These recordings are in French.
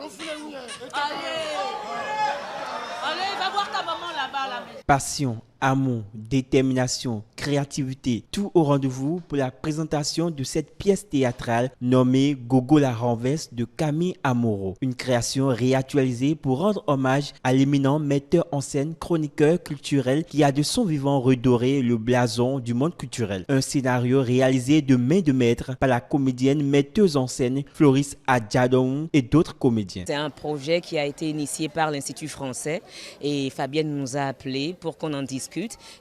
Allez, va voir ta maman là-bas à la maison. Passion, amour, détermination, créativité, tout au rendez-vous pour la présentation de cette pièce théâtrale nommée Gogo la renverse de Camille Amoro. Une création réactualisée pour rendre hommage à l'éminent metteur en scène, chroniqueur culturel qui a de son vivant redoré le blason du monde culturel. Un scénario réalisé de main de maître par la comédienne metteuse en scène Floris Adjadong et d'autres comédiens. C'est un projet qui a été initié par l'Institut français et Fabienne nous a appelés pour qu'on en discute.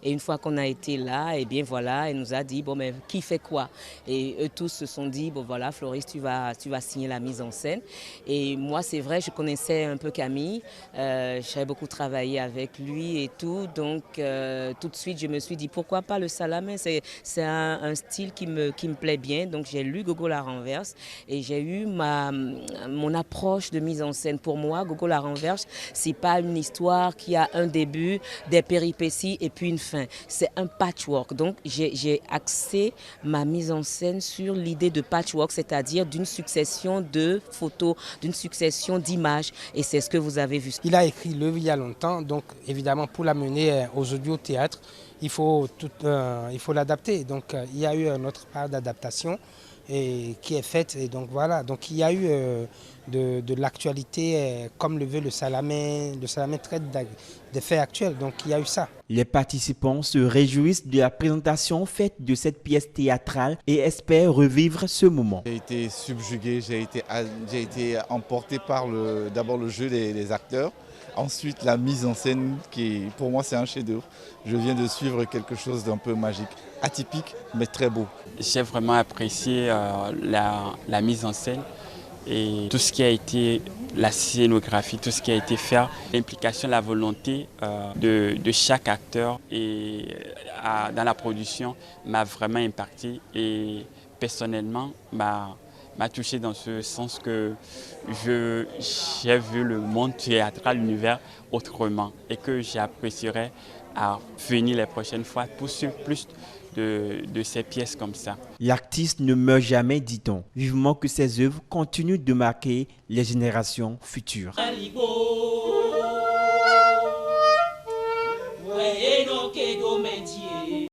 Et une fois qu'on a été là, et bien voilà, elle nous a dit bon mais qui fait quoi? Et eux tous se sont dit bon voilà Floris, tu vas signer la mise en scène. Et moi c'est vrai, je connaissais un peu Camille, j'avais beaucoup travaillé avec lui et tout, donc tout de suite je me suis dit pourquoi pas le Salamé, c'est un style qui me plaît bien. Donc j'ai lu Gogo la renverse et j'ai eu mon approche de mise en scène. Pour moi, Gogo la renverse, c'est pas une histoire qui a un début, des péripéties et puis une fin. C'est un patchwork. Donc j'ai axé ma mise en scène sur l'idée de patchwork, c'est-à-dire d'une succession de photos, d'une succession d'images. Et c'est ce que vous avez vu. Il a écrit l'œuvre il y a longtemps, donc évidemment pour l'amener aux audio-théâtres, il faut l'adapter. Donc il y a eu notre part d'adaptation qui est faite. Et donc voilà, donc il y a eu de l'actualité comme le veut le Salamé. Le Salamé traite des faits actuels, donc il y a eu ça. Les participants se réjouissent de la présentation faite de cette pièce théâtrale et espèrent revivre ce moment. J'ai été subjugué, j'ai été emporté par d'abord le jeu des acteurs, ensuite la mise en scène qui pour moi c'est un chef-d'œuvre. Je viens de suivre quelque chose d'un peu magique, atypique mais très beau. J'ai vraiment apprécié la mise en scène et tout ce qui a été la scénographie, tout ce qui a été fait, l'implication, la volonté de chaque acteur et dans la production m'a vraiment impacté et personnellement m'a touché dans ce sens que j'ai vu le monde théâtral, l'univers autrement et que j'apprécierais à venir les prochaines fois pour suivre plus de ces pièces comme ça. L'artiste ne meurt jamais, dit-on. Vivement que ses œuvres continuent de marquer les générations futures.